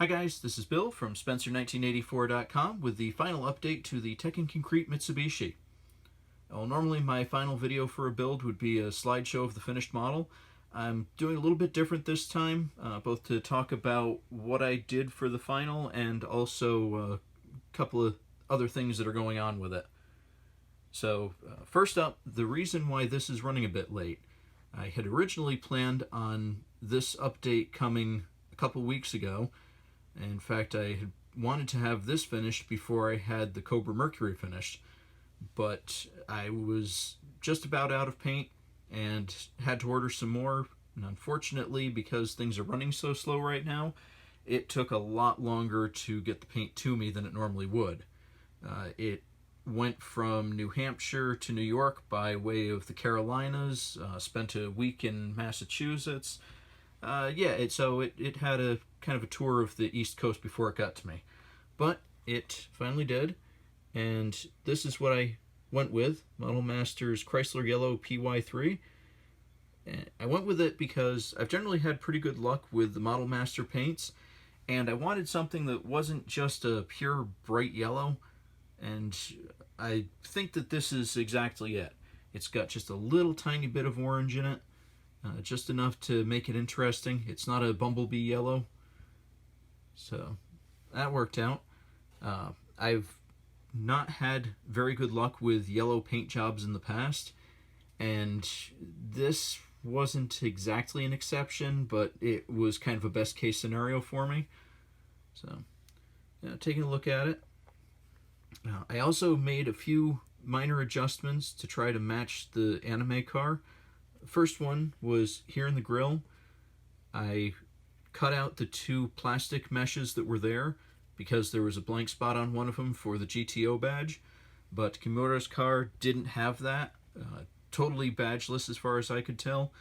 Hi guys, this is Bill from Spencer1984.com with the final update to the Tekkonkinkreet Mitsubishi. Well, normally my final video for a build would be a slideshow of the finished model. I'm doing a little bit different this time, both to talk about what I did for the final and also a couple of other things that are going on with it. So first up, the reason why this is running a bit late. I had originally planned on this update coming a couple weeks ago. In fact, I had wanted to have this finished before I had the Cobra Mercury finished, but I was just about out of paint and had to order some more, and unfortunately, because things are running so slow right now, it took a lot longer to get the paint to me than it normally would. It went from New Hampshire to New York by way of the Carolinas, spent a week in Massachusetts. So it had a kind of a tour of the East Coast before it got to me. But it finally did, and this is what I went with, Model Master's Chrysler Yellow PY3. And I went with it because I've generally had pretty good luck with the Model Master paints, and I wanted something that wasn't just a pure bright yellow, and I think that this is exactly it. It's got just a little tiny bit of orange in it, just enough to make it interesting. It's not a bumblebee yellow, so that worked out. I've not had very good luck with yellow paint jobs in the past, and this wasn't exactly an exception, but it was kind of a best case scenario for me. So, taking a look at it. I also made a few minor adjustments to try to match the anime car. First one was here in the grill. I cut out the two plastic meshes that were there because there was a blank spot on one of them for the GTO badge, but Kimura's car didn't have that. Totally badgeless as far as I could tell.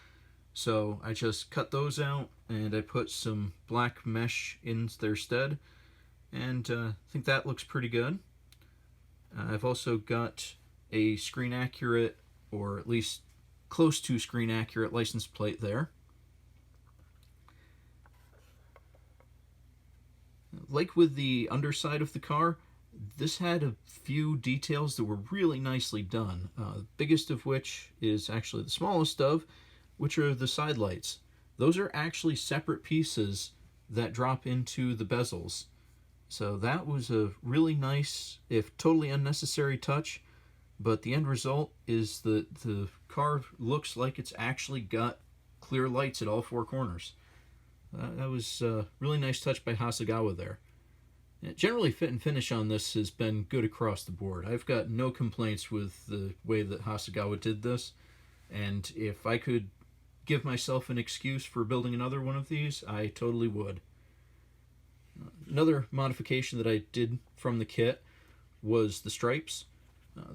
So I just cut those out and I put some black mesh in their stead, and I think that looks pretty good. I've also got a screen accurate, or at least close to screen accurate, license plate there. Like with the underside of the car, this had a few details that were really nicely done. The biggest of which is actually the smallest of, which are the side lights. Those are actually separate pieces that drop into the bezels. So that was a really nice, if totally unnecessary touch, but the end result is that the car looks like it's actually got clear lights at all four corners. That was a really nice touch by Hasegawa there. Generally, fit and finish on this has been good across the board. I've got no complaints with the way that Hasegawa did this, and if I could give myself an excuse for building another one of these, I totally would. Another modification that I did from the kit was the stripes.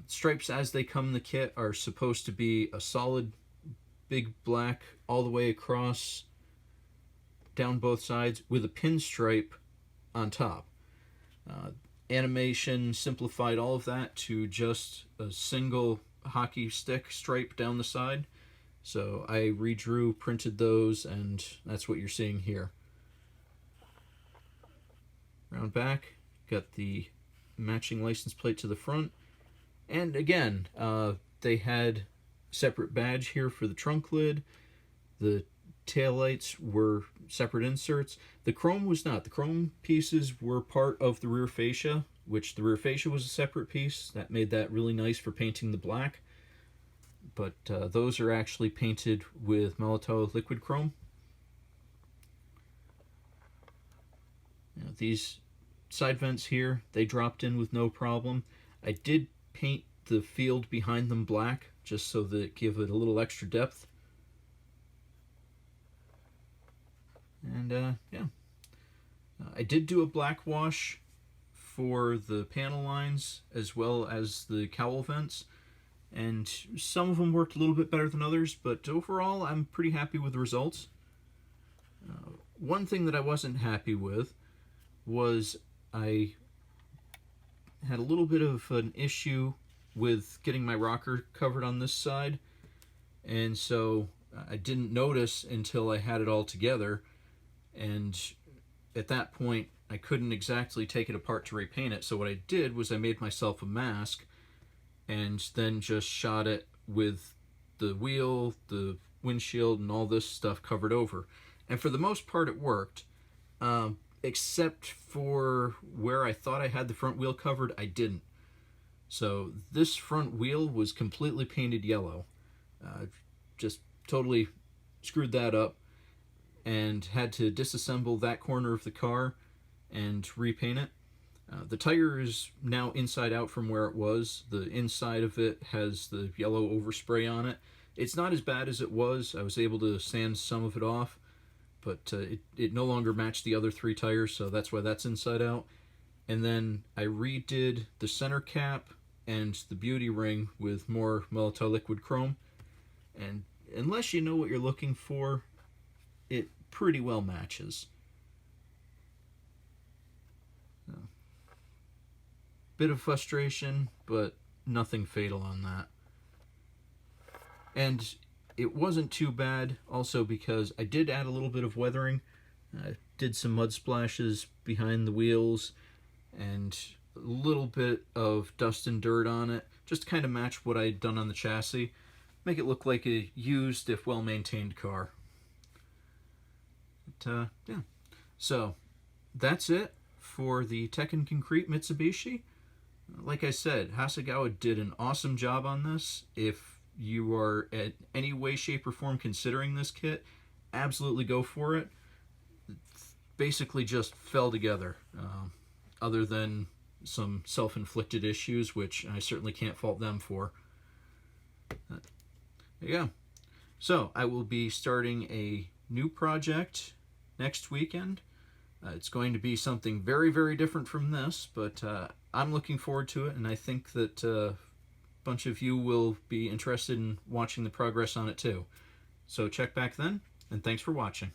Stripes as they come in the kit are supposed to be a solid big black all the way across down both sides with a pinstripe on top. Animation simplified all of that to just a single hockey stick stripe down the side. So I redrew, printed those, and that's what you're seeing here. Round back, got the matching license plate to the front. And again, they had separate badge here for the trunk lid. The taillights were separate inserts. The chrome was not. The chrome pieces were part of the rear fascia, which the rear fascia was a separate piece. That made that really nice for painting the black. But those are actually painted with Molotow liquid chrome. Now, these side vents here, they dropped in with no problem. I did paint the field behind them black just so that it give it a little extra depth. And I did do a black wash for the panel lines as well as the cowl vents, and some of them worked a little bit better than others, but overall I'm pretty happy with the results. One thing that I wasn't happy with was I had a little bit of an issue with getting my rocker covered on this side, and so I didn't notice until I had it all together, and at that point I couldn't exactly take it apart to repaint it, so what I did was I made myself a mask and then just shot it with the wheel, the windshield, and all this stuff covered over. And for the most part it worked, except for where I thought I had the front wheel covered, I didn't. So this front wheel was completely painted yellow. Just totally screwed that up and had to disassemble that corner of the car and repaint it. The tire is now inside out from where it was. The inside of it has the yellow overspray on it. It's not as bad as it was. I was able to sand some of it off, but it no longer matched the other 3 tires, so that's why that's inside out. And then I redid the center cap and the beauty ring with more multi-liquid chrome. And unless you know what you're looking for, it pretty well matches. Bit of frustration, but nothing fatal on that. And it wasn't too bad also because I did add a little bit of weathering. I did some mud splashes behind the wheels and a little bit of dust and dirt on it, just to kind of match what I had done on the chassis. Make it look like a used, if well-maintained car. But, yeah. So, that's it for the Tekkonkinkreet Mitsubishi. Like I said, Hasegawa did an awesome job on this. If you are at any way, shape, or form considering this kit, absolutely go for it. It basically just fell together, other than some self-inflicted issues, which I certainly can't fault them for. There you go. So, I will be starting a new project next weekend. It's going to be something very, very different from this, but I'm looking forward to it, and I think that a bunch of you will be interested in watching the progress on it too. So check back then, and thanks for watching.